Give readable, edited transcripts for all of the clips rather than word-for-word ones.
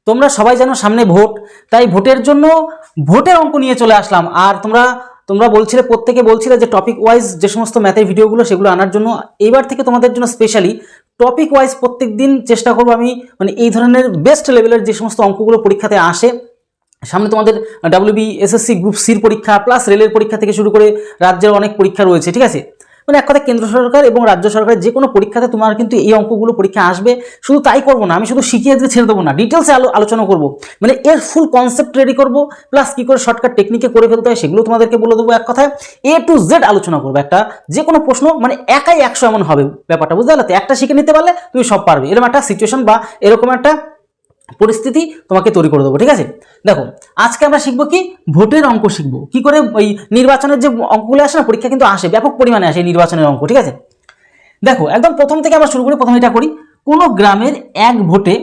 তোমরা সবাই জানো সামনে ভোট, তাই ভোটের জন্য ভোটের অঙ্ক নিয়ে চলে আসলাম। আর তোমরা বলছিলে, প্রত্যেকে বলছিলে যে টপিক ওয়াইজ যে সমস্ত ম্যাথের ভিডিওগুলো সেগুলো আনার জন্য। এইবার থেকে তোমাদের জন্য স্পেশালি টপিক ওয়াইজ প্রত্যেক দিন চেষ্টা করবো আমি, মানে এই ধরনের বেস্ট লেভেলের যে সমস্ত অঙ্কগুলো পরীক্ষাতে আসে। সামনে তোমাদের ডাব্লিউবি এসএসসি গ্রুপ সির পরীক্ষা প্লাস রেলের পরীক্ষা থেকে শুরু করে রাজ্যের অনেক পরীক্ষা রয়েছে, ঠিক আছে। মানে এক কথা কেন্দ্র সরকার এবং রাজ্য সরকারের যে কোনো পরীক্ষাতে তোমার কিন্তু এই অঙ্কগুলো পরীক্ষা আসবে। শুধু তাই করবো না, আমি শুধু শিখিয়ে দিয়ে ছেড়ে দেবো না, ডিটেলসে আলোচনা করবো, মানে এর ফুল কনসেপ্ট রেডি করবো, প্লাস কি করে শর্টকাট টেকনিকে করে ফেলতে হয় সেগুলো তোমাদেরকে বলে দেবো। এক কথায় A to Z আলোচনা করবো। একটা যে কোনো প্রশ্ন মানে একাই 100 এমন হবে ব্যাপারটা, বুঝতে পারলে? একটা শিখে নিতে পারলে তুমি সব পারবে, এরকম একটা সিচুয়েশন বা এরকম একটা পরিস্থিতি তোমাকে তৈরি করে দেবো, ঠিক আছে। দেখো আজকে আমরা শিখবো কি, ভোটের অঙ্ক শিখবো। কি করে ওই নির্বাচনের যে অঙ্কগুলো আসে না, পরীক্ষা কিন্তু আসে, ব্যাপক পরিমাণে আসে নির্বাচনের অঙ্ক, ঠিক আছে। দেখো একদম প্রথম থেকে আমরা শুরু করি। প্রথমে এটা করি, কোনো গ্রামের এক ভোটে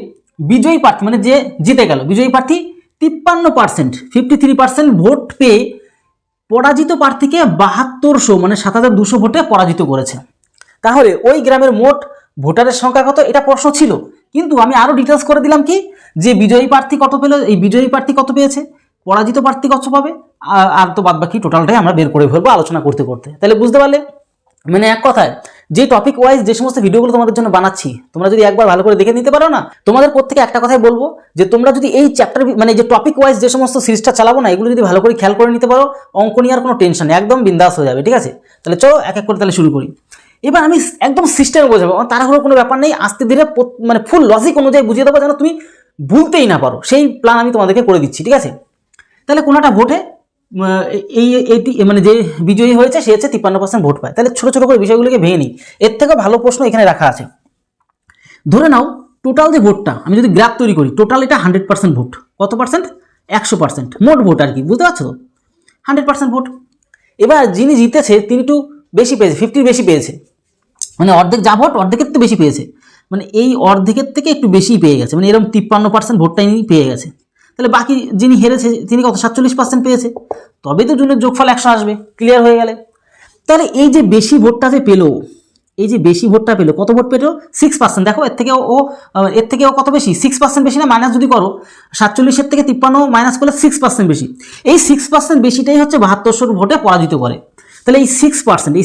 বিজয়ী প্রার্থী, মানে যে জিতে গেল, বিজয়ী প্রার্থী 53%, 53% ভোট পেয়ে পরাজিত প্রার্থীকে 7200 মানে 7200 ভোটে পরাজিত করেছে। তাহলে ওই গ্রামের মোট ভোটারের সংখ্যা কত, এটা প্রশ্ন ছিল। কিন্তু আমি আরো ডিটেলস করে দিলাম কি, যে বিজয়ী প্রার্থী কত পেল, এই বিজয়ী প্রার্থী কত পেয়েছে, পরাজিত প্রার্থী কত পাবে, আর তো বাদ বাকি টোটালটাই আমরা বের করে ফেলবো আলোচনা করতে করতে। তাহলে বুঝতে পারলে, মানে এক কথায় যে টপিক ওয়াইজ যে সমস্ত ভিডিওগুলো তোমাদের জন্য বানাচ্ছি, তোমরা যদি একবার ভালো করে দেখে নিতে পারো না, তোমাদের প্রত্যেকে একটা কথাই বলবো যে তোমরা যদি এই চ্যাপ্টার মানে যে টপিক ওয়াইজ যে সমস্ত সিরিজটা চালাবো না, এগুলো যদি ভালো করে খেয়াল করে নিতে পারো, অঙ্ক নিয়ে আর কোনো টেনশন নেই, একদম বিন্দাস হয়ে যাবে, ঠিক আছে। তাহলে চলো এক এক করে তাহলে শুরু করি। এবার আমি একদম সিস্টেমে বোঝাবো, তাড়াহুড়ো কোনো ব্যাপার নেই, আস্তে ধীরে মানে ফুল লজিক অনুযায়ী বুঝিয়ে দেবো যেন তুমি ভুলতেই না পারো, সেই প্ল্যান আমি তোমাদেরকে করে দিচ্ছি, ঠিক আছে। তাহলে কোনো একটা ভোটে এইটি মানে যে বিজয়ী হয়েছে সে হচ্ছে 53% ভোট পায়। তাহলে ছোট ছোট করে বিষয়গুলোকে ভেঙে নিই, এর থেকে ভালো প্রশ্ন এখানে রাখা আছে। ধরে নাও টোটাল যে ভোটটা, আমি যদি গ্রাফ তৈরি করি, টোটাল এটা 100% ভোট। কত পার্সেন্ট? 100% মোট ভোট আর কি, বুঝতে পারছো তো? 100% ভোট। এবার যিনি জিতেছে তিনি একটু বেশি পেয়েছে, 50 বেশি পেয়েছে, মানে অর্ধেক যা ভোট অর্ধেকের তো বেশি পেয়েছে, মানে এই অর্ধেকের থেকে একটু বেশি পেয়ে গেছে, মানে এরকম 53% ভোটটা ইনি পেয়ে গেছে। তাহলে বাকি যিনি হেরেছে তিনি কত, 47% পেয়েছে। তবেই তো জুনের যোগফল 100 আসবে, ক্লিয়ার হয়ে গেলে। তাহলে এই যে বেশি ভোটটা যে পেলো, এই যে বেশি ভোটটা পেলো, কত ভোট পেলো? 6%। দেখো এর থেকে ও কত বেশি? 6% বেশি না? মাইনাস যদি করো, 47-এর থেকে 53 মাইনাস করলে 6% বেশি। এই 6% বেশিটাই হচ্ছে 7200 ভোটে পরাজিত করে। তাহলে এই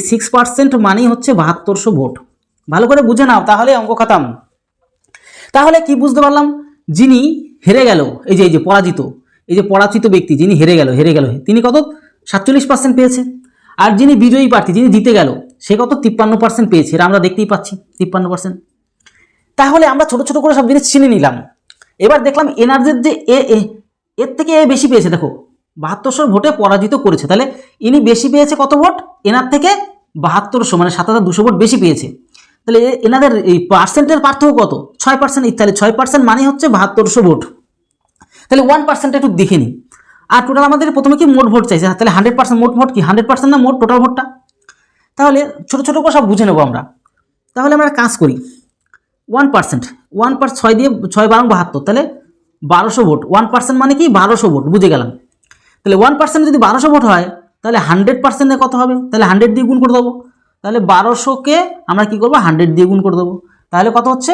6% মানেই হচ্ছে 7200 ভোট। ভালো করে বুঝে নাও, তাহলে অঙ্ক খতম। তাহলে কি বুঝতে পারলাম? যিনি হেরে গেল, এই যে পরাজিত, এই যে পরাজিত ব্যক্তি যিনি হেরে গেল তিনি কত? 47% পেয়েছে। আর যিনি বিজয়ী প্রার্থী, যিনি জিতে গেল, সে কত? 53% পেয়েছে। এটা আমরা দেখতেই পাচ্ছি 53%। তাহলে আমরা ছোট ছোট করে সব জিনিস চিনে নিলাম। এবার দেখলাম এনার্জির যে এর থেকে এ বেশি পেয়েছে, দেখো 7200 ভোটে পরাজিত করেছে। তাহলে ইনি বেশি পেয়েছে কত ভোট? এনার থেকে 7200 মানে 7200 ভোট বেশি পেয়েছে। তাহলে এনাদের এই পার্সেন্টের পার্থক্য কত? 6%। তাহলে 6% মানে হচ্ছে 7200 ভোট। তাহলে 1% একটু দেখে নিই। আর টোটাল আমাদের প্রথমে কি মোট ভোট চাইছে, তাহলে 100% মোট ভোট কি 100% না মোট টোটাল ভোটটা? তাহলে ছোট ছোট করে সব বুঝে নেবো আমরা। তাহলে আমরা কাজ করি, 1%, 6 দিয়ে 6 12 72, তাহলে 1200 ভোট। 1% মানে কি? 1200 ভোট, বুঝে গেলাম। তাহলে 1% যদি 1200 ভোট হয়, তাহলে 100% কত হবে? তাহলে 100 দিয়ে গুণ করে দেবো। তাহলে 1200কে আমরা কি করবো? 100 দিয়ে গুণ করে দেবো। তাহলে কত হচ্ছে?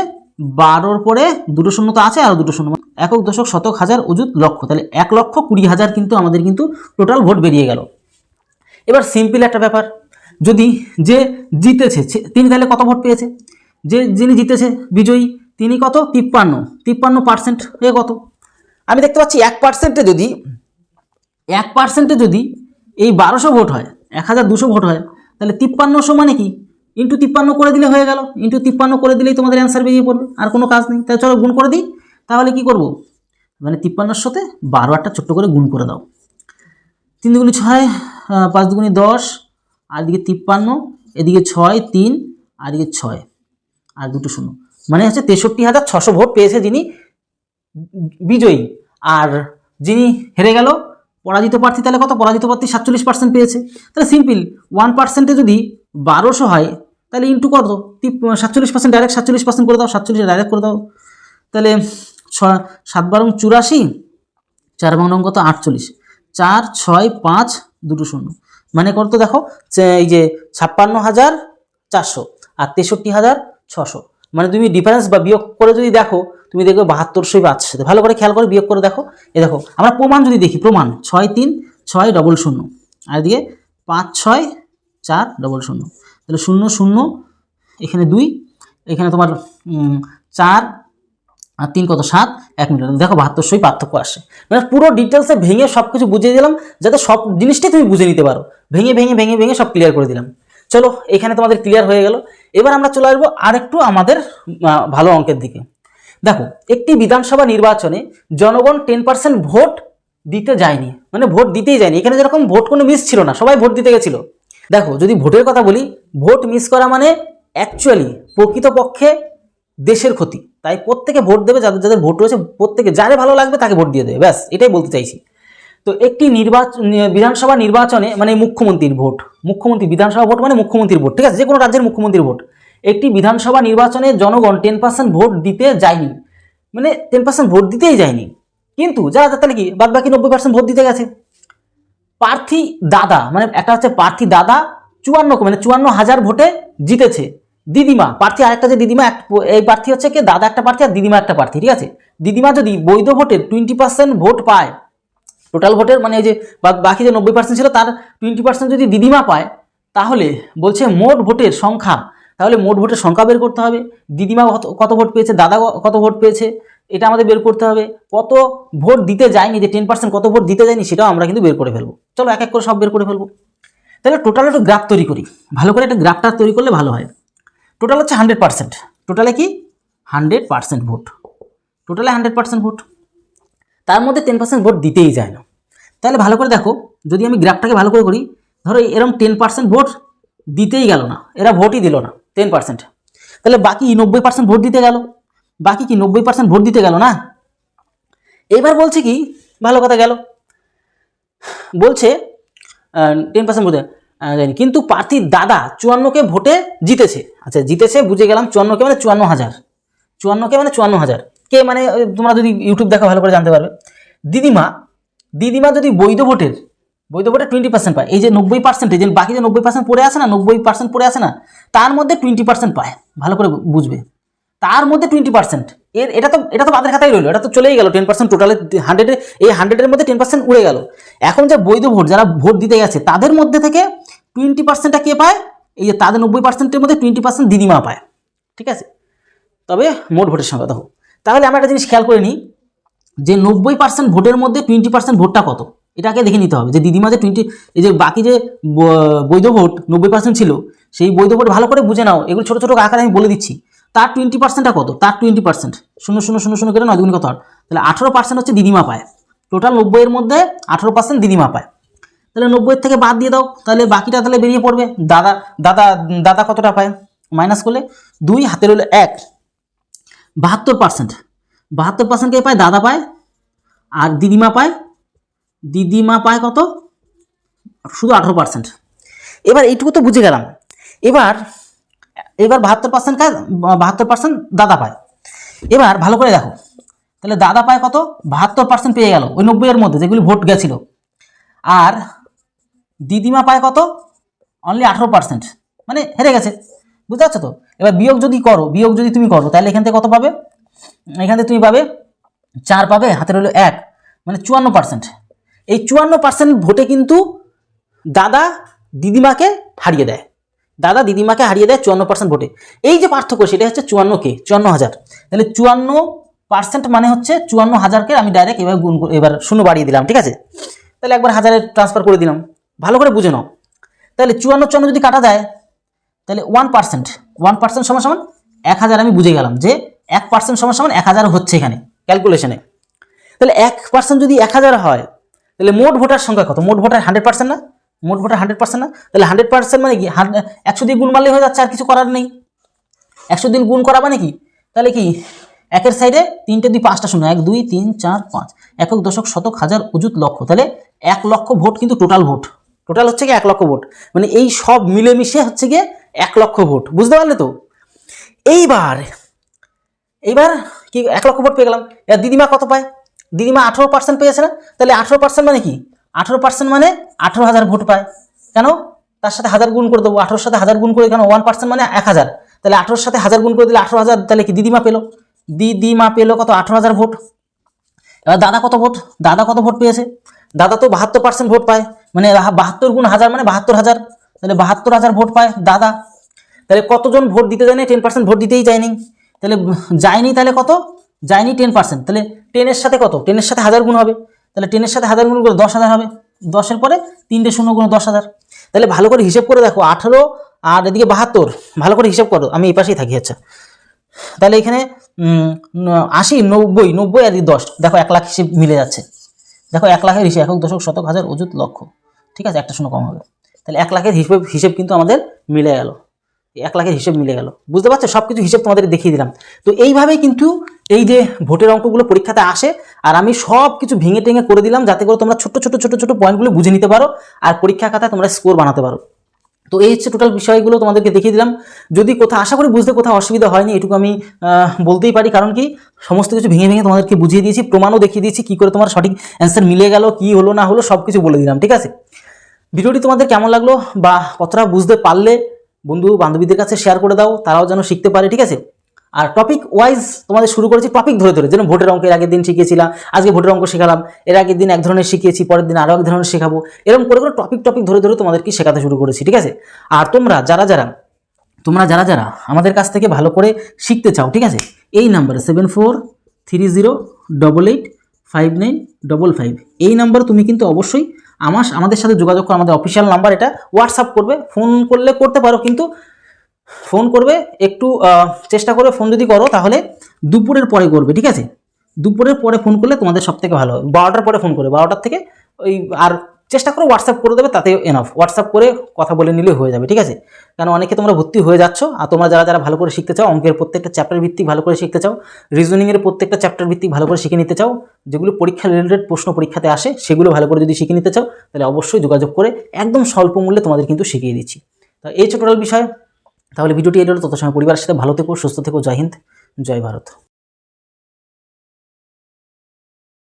12-র পরে দুটো শূন্য তো আছে, আর দুটো শূন্য, একক দশক শতক হাজার অযুত লক্ষ, তাহলে 1,20,000 কিন্তু আমাদের কিন্তু টোটাল ভোট বেরিয়ে গেল। এবার সিম্পল একটা ব্যাপার, যদি যে জিতেছে তিনি তাহলে কত ভোট পেয়েছে? যিনি জিতেছে বিজয়ী তিনি কত? 53% এ কত? আমি দেখতে পাচ্ছি 1%-এ যদি এই 1200 ভোট হয়, 1200 ভোট হয়, তাহলে 5300 মানে কি? ইন্টু 53 করে দিলে হয়ে গেল। ইন্টু 53 করে দিলেই তোমাদের অ্যান্সার বেরিয়ে পড়বে, আর কোনো কাজ নেই। তাহলে চলো গুণ করে দিই। তাহলে কি করব? মানে 53-এর সাথে 12 একটা ছোট্ট করে গুণ করে দাও। 3 দুগুণে 6, 5 দুগুণে 10, আর এদিকে 53, এদিকে 6 3, আর এদিকে 6, আর দুটো শূন্য, মানে হচ্ছে 63,600 ভোট পেয়েছে যিনি বিজয়ী। আর যিনি হেরে গেল পরাজিত প্রার্থী, তাহলে কত? পরাজিত প্রার্থী 47% পেয়েছে। তাহলে সিম্পল, 1%-এ যদি 1200 হয়, তাহলে ইন্টু কত? 47%, ডাইরেক্ট 47% করে দাও, 47 ডাইরেক্ট করে দাও। তাহলে 7 12 84, 4 বাং কত? 48, 4 6 5 দুটো শূন্য, মানে কত? দেখো এই যে 56,400 আর 63,600, মানে তুমি ডিফারেন্স বা বিয়োগ করে যদি দেখো তুমি দেখবে 72/5। ভালো করে খেয়াল করে বিয়োগ করে দেখো। এ দেখো আমরা প্রমাণ যদি দেখি, প্রমাণ 63600 আর এদিকে 56400, তাহলে 00 এখানে 2, এখানে তোমার 4 আর 3 কত 7, 1 মিনিট, দেখো 7200 পার্থক্য আসে। মানে পুরো ডিটেলসে ভেঙে সব কিছু বুঝিয়ে দিলাম যাতে সব জিনিসটাই তুমি বুঝে নিতে পারো। ভেঙে ভেঙে ভেঙে ভেঙে সব ক্লিয়ার করে দিলাম। চলো এখানে তোমাদের ক্লিয়ার হয়ে গেল। এবার আমরা চলে আসবো আরেকটু আমাদের ভালো অঙ্কের দিকে। দেখো একটি বিধানসভা নির্বাচনে জনগণ 10% ভোট দিতে যায়নি, মানে ভোট দিতেই যায়নি। এখানে যেরকম ভোট কোনো মিস ছিল না, সবাই ভোট দিতে গেছিল। দেখো যদি ভোটের কথা বলি, ভোট মিস করা মানে অ্যাকচুয়ালি প্রকৃতপক্ষে দেশের ক্ষতি। তাই প্রত্যেকে ভোট দেবে, যাদের যাদের ভোট রয়েছে প্রত্যেকে যারে ভালো লাগবে তাকে ভোট দিয়ে দেবে, ব্যাস এটাই বলতে চাইছি। তো একটি বিধানসভা নির্বাচনে মানে মুখ্যমন্ত্রীর ভোট, মুখ্যমন্ত্রী বিধানসভা ভোট মানে মুখ্যমন্ত্রীর ভোট, ঠিক আছে, যে কোনো রাজ্যের মুখ্যমন্ত্রীর ভোট। একটি বিধানসভা নির্বাচনে জনগণ 10% ভোট দিতে যায়নি, মানে 10% ভোট দিতেই যায়নি। কিন্তু যারা তাহলে কি বাদ বাকি 90% ভোট দিতে গেছে। প্রার্থী দাদা, মানে একটা হচ্ছে প্রার্থী দাদা 54 মানে 54,000 ভোটে জিতেছে। দিদিমা প্রার্থী আরেকটা, যে দিদিমা এই প্রার্থী হচ্ছে কি দাদা একটা প্রার্থী আর দিদিমা একটা প্রার্থী, ঠিক আছে। দিদিমা যদি বৈধ ভোটের 20% ভোট পায়, টোটাল ভোটের মানে এই যে বাকি যে 90% ছিল তার 20% যদি দিদিমা পায়, তাহলে বলছে মোট ভোটের সংখ্যা, তাহলে মোট ভোটের সংখ্যা বের করতে হবে। দিদিমা কত ভোট পেয়েছে, দাদা কত ভোট পেয়েছে, এটা আমাদের বের করতে হবে। কত ভোট দিতে যায়নি, যে 10% কত ভোট দিতে যায়নি সেটাও আমরা কিন্তু বের করে ফেলবো। চলো এক এক করে সব বের করে ফেলবো। তাহলে টোটাল একটু গ্রাফ তৈরি করি, ভালো করে একটা গ্রাফটা তৈরি করলে ভালো হয়। টোটাল হচ্ছে 100%, টোটালে কি 100% ভোট, টোটালে 100% ভোট, তার মধ্যে 10% ভোট দিতেই যায় না। তাহলে ভালো করে দেখো, যদি আমি গ্রাফটাকে ভালো করে করি, ধরো এরকম 10% ভোট দিতেই গেল না, এরা ভোটই দিল না 10%, তাহলে বাকি 90% ভোট দিতে গেল, বাকি কি 90% ভোট দিতে গেল না। এবার বলছে কি, ভালো কথা গেল, বলছে 10% ভোটে যায়নি, কিন্তু প্রার্থীর দাদা 54কে ভোটে জিতেছে। আচ্ছা জিতেছে বুঝে গেলাম, 54কে মানে 54,000, 54কে মানে 54,000 কে, মানে তোমরা যদি ইউটিউব দেখো ভালো করে জানতে পারবে। দিদিমা যদি বৈধ ভোটের 20% পায়, এই যে 90%, যে বাকি যে 90% পড়ে আসে না, 90% পড়ে আসে না, তার মধ্যে 20% পায়, ভালো করে বুঝবে, তার মধ্যে 20%, এটা তো বাদের খাতায় রইলো, এটা তো চলেই গেল 10%, টোটালে 100, এই 100-এর মধ্যে 10% উড়ে গেল। এখন যে বৈধ ভোট যারা ভোট দিতে গেছে তাদের মধ্যে থেকে 20%টা কে পায়, এই যে তাদের 90%-এর মধ্যে 20% দিদিমা পায়, ঠিক আছে। তবে মোট ভোটের সংখ্যা দেখো, তাহলে আমরা একটা জিনিস খেয়াল করে নিই, যে 90% ভোটের মধ্যে 20% ভোটটা কত, এটাকে দেখে নিতে হবে। যে দিদিমা যে 20, এই যে বাকি যে বৈধ ভোট 90% ছিল, সেই বৈধ ভোট ভালো করে বুঝে নাও, এগুলো ছোটো ছোটো আকারে আমি বলে দিচ্ছি। তার 20%টা কত, তার 20% 0,0,0,0 করে 9 দুগুণে কত, তাহলে 18% হচ্ছে দিদিমা পায়। টোটাল 90-এর মধ্যে 18% দিদিমা পায়। তাহলে 90-এর থেকে বাদ দিয়ে দাও, তাহলে বাকিটা তাহলে বেরিয়ে পড়বে। দাদা কতটা পায়, মাইনাস করলে 2 হাতে রইল 1, 72% কে পায়, দাদা পায়, আর দিদিমা পায় কত, শুধু 18%। এবার এইটুকু তো বুঝে গেলাম। এবার 72% কাজ, 72% দাদা পায়। এবার ভালো করে দেখো, তাহলে দাদা পায় কত, 72% পেয়ে গেল ওই 90-এর মধ্যে যেগুলি ভোট গেছিল, আর দিদিমা পায় কত, অনলি 18%, মানে হেরে গেছে, বুঝতে পারছো তো। এবার বিয়োগ যদি তুমি করো তাহলে এখান থেকে কত পাবে, এখান থেকে তুমি পাবে 4 পাবে, হাতে রইল 1, মানে 54%। এই 54% ভোটে কিন্তু দাদা দিদিমাকে হারিয়ে দেয়, 54% ভোটে। এই যে পার্থক্য সেটা হচ্ছে 54,000, তাহলে 54% মানে হচ্ছে 54,000কে আমি ডাইরেক্ট এবার গুণ করে এবার শূন্য বাড়িয়ে দিলাম, ঠিক আছে। তাহলে একবার 1000-এ ট্রান্সফার করে দিলাম, ভালো করে বুঝে নাও। তাহলে 54 যদি কাটা যায়, তাহলে 1% সমান 1000, আমি বুঝে গেলাম যে 1% সমান 1000 হচ্ছে এখানে ক্যালকুলেশনে। তাহলে 1% যদি 1000 হয়, তাহলে মোট ভোটার সংখ্যা কত, মোট ভোটার 100% না, মোট ভোটার 100% না, তাহলে 100% মানে কি 100 দিয়ে গুণ মারলে হয়ে যাচ্ছে, আর কিছু করার নেই। 100 দিয়ে গুণ করা মানে কি, তাহলে কি একের সাইডে 3 2 5টা শূন্য, 1 2 3 4 5, একক দশক শতক হাজার অযুত লক্ষ, তাহলে 1 লক্ষ ভোট কিন্তু টোটাল হচ্ছে কি 1 লক্ষ ভোট, মানে এই সব মিলেমিশে হচ্ছে গিয়ে 1 লক্ষ ভোট, বুঝতে পারলে তো। এইবার কি 1 লক্ষ ভোট পেয়ে গেলাম। এবার দিদিমা কত পায়, দিদিমা 18% পেয়েছে না, তাহলে 18% মানে কি, 18% মানে 18,000 ভোট পায়। কেন, তার সাথে 1000 গুণ করে দেবো, 18-র সাথে 1000 গুণ করে, কেন 1% মানে 1000, তাহলে 18 সাথে 1000 গুণ করে দিলে 18,000, তাহলে কি দিদিমা পেলো কত 18,000 ভোট। এবার দাদা কত ভোট পেয়েছে? দাদা তো 72% ভোট পায়, মানে 72 গুণ 1000 মানে 72,000, তাহলে 72,000 ভোট পায় দাদা। তাহলে কতজন ভোট দিতে যায়নি? 10% ভোট দিতেই যায়নি, তাহলে যায়নি, তাহলে কত যায়নি 10%, তাহলে 10 এর সাথে কত? 10 এর সাথে 1000 গুণ হবে, তাহলে 10 এর সাথে 1000 গুণ করে 10,000 হবে, 10 এর পরে 3টে 0 গুণ 10,000। তাহলে ভালো করে হিসেব করে দেখো, 18 আর এদিকে 72, ভালো করে হিসেব করো, আমি এই পাশেই থাকি। আচ্ছা, তাহলে এখানে 80, 90 আর 10, দেখো 1 লাখ হিসেব মিলে যাচ্ছে। দেখো 1 লাখের হিসেব একক, দশক, শতক, হাজার, অযুত, লক্ষ, ঠিক আছে, একটা 0 কম হবে। তাহলে 1 লাখের হিসেব কিন্তু আমাদের মিলে গেল, 1 লাখের হিসেব মিলে গেল। বুঝতে পারছো? সব কিছু হিসেব তোমাদের দেখিয়ে দিলাম। তো এইভাবেই কিন্তু এই যে ভোটের অঙ্কগুলো পরীক্ষাতে আসে, আর আমি সব কিছু ভেঙে টেঙে করে দিলাম যাতে করে তোমরা ছোট ছোট পয়েন্টগুলো বুঝে নিতে পারো আর পরীক্ষা খাতায় তোমরা স্কোর বানাতে পারো। তো এই হচ্ছে টোটাল বিষয়গুলো তোমাদেরকে দেখিয়ে দিলাম। যদি কোথাও, আশা করি বুঝতে কোথাও অসুবিধা হয়নি, এটুকু আমি বলতেই পারি, কারণ কি সমস্ত কিছু ভেঙে ভেঙে তোমাদেরকে বুঝিয়ে দিয়েছি, প্রমাণও দেখিয়ে দিয়েছি কী করে তোমার সঠিক অ্যান্সার মিলে গেল, কি হলো না হলো সব কিছু বলে দিলাম। ঠিক আছে, ভিডিওটি তোমাদের কেমন লাগলো বা কতটা বুঝতে পারলে বন্ধু বান্ধবীদের কাছে শেয়ার করে দাও, তারাও যেন শিখতে পারে। ঠিক আছে, আর টপিক ওয়াইজ তোমাদের শুরু করেছি, টপিক ধরে ধরে, যেন ভোটের অঙ্ক এর আগের দিন শিখিয়েছিলাম, আজকে ভোটের অঙ্ক শেখালাম, এর আগের দিন এক ধরনের শিখিয়েছি, পরের দিন আরও এক ধরনের শেখাবো, এরকম করে করে টপিক ধরে ধরে তোমাদেরকে শেখাতে শুরু করেছি। ঠিক আছে, আর তোমরা যারা যারা আমাদের কাছ থেকে ভালো করে শিখতে চাও, ঠিক আছে, এই নাম্বারে 7430885955, এই নাম্বার তুমি কিন্তু অবশ্যই আমাদের সাথে যোগাযোগ করো। আমাদের অফিসিয়াল নাম্বার এটা, হোয়াটসঅ্যাপ করবে, ফোন করলে করতে পারো, কিন্তু ফোন করবে একটু চেষ্টা করে, ফোন যদি করো তাহলে দুপুরের পরে করবে। ঠিক আছে, দুপুরের পরে ফোন করলে তোমাদের সব থেকে ভালো হবে, 12টার পরে ফোন করবে, 12টার থেকে ওই, আর চেষ্টা করো হোয়াটসঅ্যাপ করে দেবে, তাতেও এনাফ, হোয়াটসঅ্যাপ করে কথা বলে নিলে হয়ে যাবে। ঠিক আছে, কারণ অনেকে তোমরা ভর্তি হয়ে যাচ্ছ, আর তোমরা যারা ভালো করে শিখতে চাও, অঙ্কের প্রত্যেকটা চ্যাপ্টার ভিত্তিক ভালো করে শিখতে চাও, রিজনিংয়ের প্রত্যেকটা চ্যাপ্টার ভিত্তিক ভালো করে শিখে নিতে চাও, যেগুলো পরীক্ষা রিলেটেড প্রশ্ন পরীক্ষাতে আসে সেগুলো ভালো করে যদি শিখে নিতে চাও, তাহলে অবশ্যই যোগাযোগ করে একদম স্বল্প মূল্যে তোমাদের কিন্তু শিখিয়ে দিচ্ছি। তো এই টোটাল বিষয়। তাহলে ভিডিওটি এর হলো, তত সময় পরিবারের সাথে ভালো থেকো, সুস্থ থেকো। জয় হিন্দ, জয় ভারত।